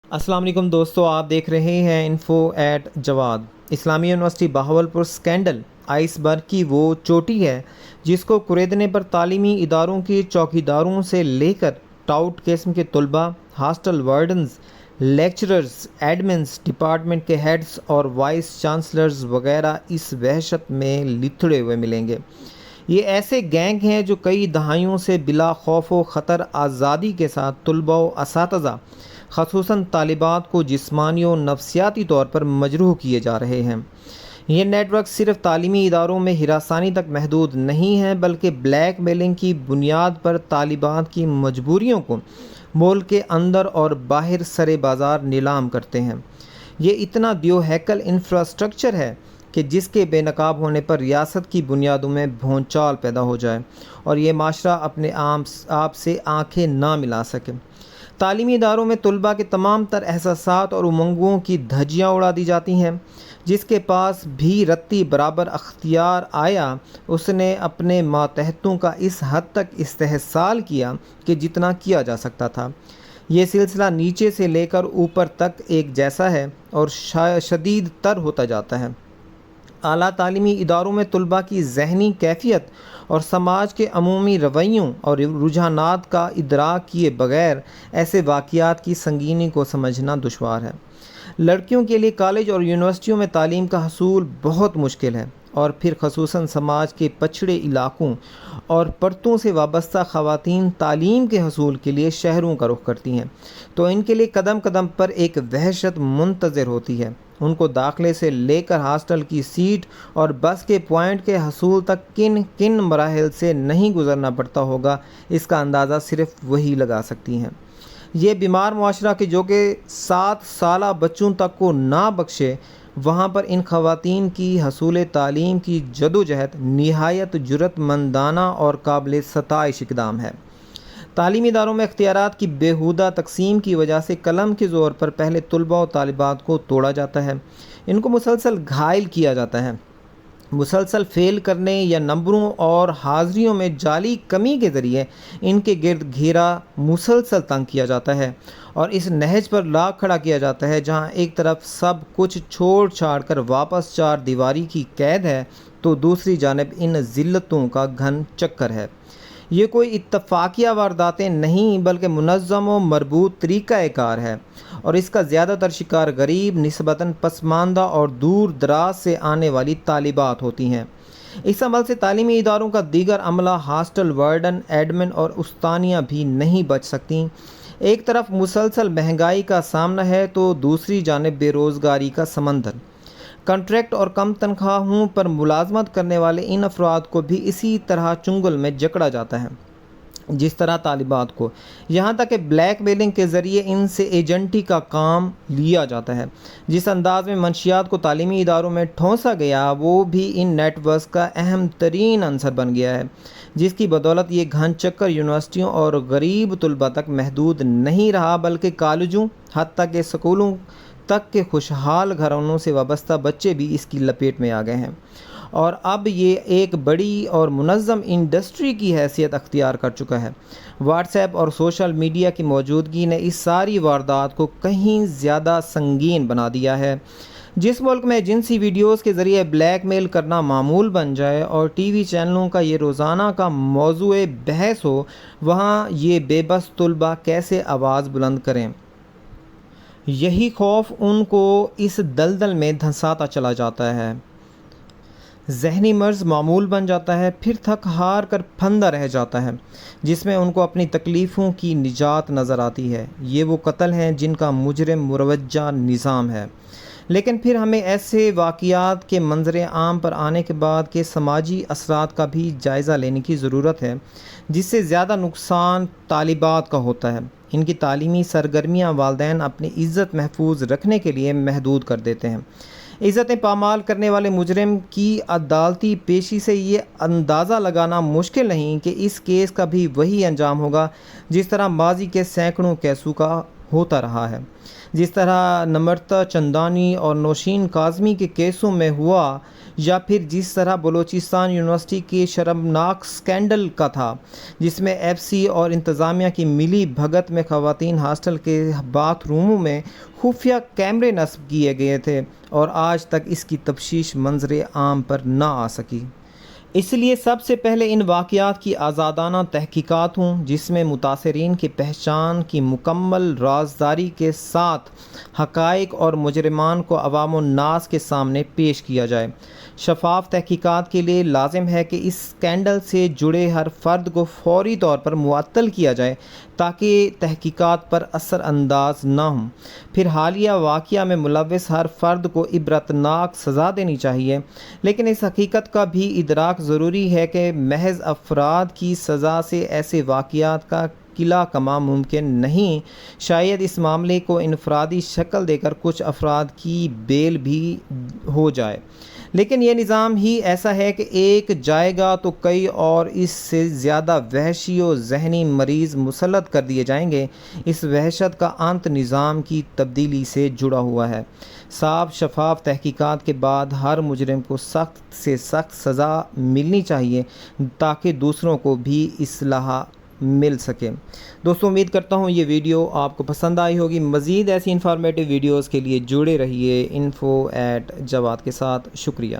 अस्सलाम वालेकुम दोस्तों, आप देख रहे हैं info at Jawad. Islamia university Bahawalpur scandal iceberg की वो चोटी है जिसको कुरेदने पर तालीमी इदारों के चौकीदारों से लेकर टाउट किस्म के तलबा, hostel wardens, lecturers, admins, department के हेड्स और वाइस चांसलर्स वगैरह इस वहशत में लिथड़े हुए मिलेंगे। ये ऐसे गैंग हैं जो कई दहाइयों से बिला खौफ व ख़तर आज़ादी के साथ तलबा व असातिज़ा, ख़ुसूसन तालिबात को जिस्मानी और नफसियाती तौर पर मजरूह किए जा रहे हैं। ये नेटवर्क सिर्फ तालीमी इदारों में हिरासानी तक महदूद नहीं है, बल्कि ब्लैक मेलिंग की बुनियाद पर तालिबात की मजबूरियों को मुल्क के अंदर और बाहर सरे बाज़ार नीलाम करते हैं। ये इतना दियो हैकल इंफ्रास्ट्रक्चर है कि जिसके बेनकाब होने पर रियासत की बुनियादों में भौचाल पैदा हो जाए और ये माशरा अपने आप से आंखें ना मिला सके। तालीमी इदारों में तलबा के तमाम तर एहसासात और उमंगों की धज्जियाँ उड़ा दी जाती हैं। जिसके पास भी रत्ती बराबर अख्तियार आया, उसने अपने मातहतों का इस हद तक इस्तेहसाल किया कि जितना किया जा सकता था। ये सिलसिला नीचे से लेकर ऊपर तक एक जैसा है और शदीद तर होता जाता है। आला तालीमी इदारों में तलबा की ज़हनी कैफियत और समाज के अमूमी रवैयों और रुझानात का इदराक किए बगैर ऐसे वाक़यात की संगीनी को समझना दुश्वार है। लड़कियों के लिए कॉलेज और यूनिवर्सिटियों में तालीम का हसूल बहुत मुश्किल है और फिर ख़ुसूसन समाज के पछड़े इलाक़ों और परतों से वाबस्ता ख़वातीन तालीम के हसूल के लिए शहरों का रुख करती हैं तो इनके लिए कदम कदम पर एक वहशत मुंतज़र होती है। उनको दाखिले से लेकर हॉस्टल की सीट और बस के पॉइंट के हसूल तक किन किन मराहिल से नहीं गुज़रना पड़ता होगा, इसका अंदाज़ा सिर्फ वही लगा सकती हैं। ये बीमार मुआशरा के जो कि 7 साला बच्चों तक को ना बख्शे, वहाँ पर इन ख़वातीन की हसूल तालीम की जदोजहद निहायत जुर्रतमंदाना और काबिल सताइश इक़दाम है। तालीमी इदारों में इख्तियारात की बेहुदा तकसीम की वजह से कलम के ज़ोर पर पहले तलबा और तालिबात को तोड़ा जाता है, इनको मुसलसल घायल किया जाता है, मुसलसल फ़ेल करने या नंबरों और हाज़िरियों में जाली कमी के ज़रिए इनके गिर्द घेरा मुसलसल तंग किया जाता है और इस नहज पर ला खड़ा किया जाता है जहाँ एक तरफ सब कुछ छोड़ छाड़ कर वापस चार दीवारी की कैद है तो दूसरी जानब इन ज़िल्लतों का घन चक्कर है। ये कोई इत्तफ़ाक़िया वारदातें नहीं बल्कि मुनज़्ज़म व मरबूत तरीक़ा कार है और इसका ज़्यादातर शिकार गरीब, निस्बतन पसमानदा और दूर दराज से आने वाली तालिबात होती हैं। इस अमल से तालीमी इदारों का दीगर अमला, हॉस्टल वार्डन, एडमिन और उस्तानियाँ भी नहीं बच सकती। एक तरफ मुसलसल महंगाई का सामना है तो दूसरी जानिब बेरोज़गारी का समंदर। कॉन्ट्रैक्ट और कम तनख्वाहों पर मुलाजमत करने वाले इन अफराद को भी इसी तरह चुंगल में जकड़ा जाता है जिस तरह तालिबात को, यहाँ तक कि ब्लैक मेलिंग के ज़रिए इनसे एजेंटी का काम लिया जाता है। जिस अंदाज में मंशियात को तालीमी इदारों में ठोंसा गया वो भी इन नेटवर्क का अहम तरीन अंसर बन गया है, जिसकी बदौलत ये घन चक्कर यूनिवर्सिटियों और गरीब तलबा तक महदूद नहीं रहा बल्कि कॉलेजों हत्ता के स्कूलों तक के खुशहाल घरानों से वाबस्ता बच्चे भी इसकी लपेट में आ गए हैं और अब ये एक बड़ी और मुनज़्ज़म इंडस्ट्री की हैसियत अख्तियार कर चुका है। व्हाट्सएप और सोशल मीडिया की मौजूदगी ने इस सारी वारदात को कहीं ज़्यादा संगीन बना दिया है। जिस मुल्क में जिनसी वीडियोज़ के ज़रिए ब्लैक मेल करना मामूल बन जाए और टीवी चैनलों का ये रोज़ाना का मौज़ूए बहस हो, वहाँ ये बेबस तलबा कैसे आवाज़ बुलंद करें। यही खौफ उनको इस दलदल में धंसाता चला जाता है। ज़हनी मर्ज़ मामूल बन जाता है, फिर थक हार कर फंदा रह जाता है जिसमें उनको अपनी तकलीफ़ों की निजात नज़र आती है। ये वो कत्ल हैं जिनका मुजरिम मुरवज्जा निज़ाम है। लेकिन फिर हमें ऐसे वाक़यात के मंजर आम पर आने के बाद के समाजी असरात का भी जायज़ा लेने की ज़रूरत है, जिससे ज़्यादा नुकसान तालिबात का होता है। इनकी तालीमी सरगर्मियाँ वालिदैन अपनी इज़्ज़त महफूज रखने के लिए महदूद कर देते हैं। इज़्ज़तें पामाल करने वाले मुजरिम की अदालती पेशी से ये अंदाज़ा लगाना मुश्किल नहीं कि इस केस का भी वही अंजाम होगा जिस तरह माजी के सैकड़ों केसों का ہوتا رہا ہے۔ جس طرح نمرتا چندانی اور نوشین کاظمی کے کیسوں میں ہوا، یا پھر جس طرح بلوچستان یونیورسٹی کے شرمناک سکینڈل کا تھا، جس میں ایف سی اور انتظامیہ کی ملی بھگت میں خواتین ہاسٹل کے باتھ روموں میں خفیہ کیمرے نصب کیے گئے تھے، اور آج تک اس کی تفتیش منظر عام پر نہ آ سکی۔ اس لیے سب سے پہلے ان واقعات کی آزادانہ تحقیقات ہوں، جس میں متاثرین کی پہچان کی مکمل رازداری کے ساتھ حقائق اور مجرمان کو عوام الناس کے سامنے پیش کیا جائے۔ شفاف تحقیقات کے لیے لازم ہے کہ اس اسکینڈل سے جڑے ہر فرد کو فوری طور پر معطل کیا جائے تاکہ تحقیقات پر اثر انداز نہ ہوں۔ پھر حالیہ واقعہ میں ملوث ہر فرد کو عبرتناک سزا دینی چاہیے، لیکن اس حقیقت کا بھی ادراک ضروری ہے کہ محض افراد کی سزا سے ایسے واقعات کا قلع کما ممکن نہیں۔ شاید اس معاملے کو انفرادی شکل دے کر کچھ افراد کی بیل بھی ہو جائے، لیکن یہ نظام ہی ایسا ہے کہ ایک جائے گا تو کئی اور اس سے زیادہ وحشی و ذہنی مریض مسلط کر دیے جائیں گے۔ اس وحشت کا انت نظام کی تبدیلی سے جڑا ہوا ہے۔ صاف شفاف تحقیقات کے بعد ہر مجرم کو سخت سے سخت سزا ملنی چاہیے تاکہ دوسروں کو بھی اصلاح مل سکے۔ دوستوں، امید کرتا ہوں یہ ویڈیو آپ کو پسند آئی ہوگی۔ مزید ایسی انفارمیٹیو ویڈیوز کے لیے جڑے رہیے info@jawad کے ساتھ۔ شکریہ۔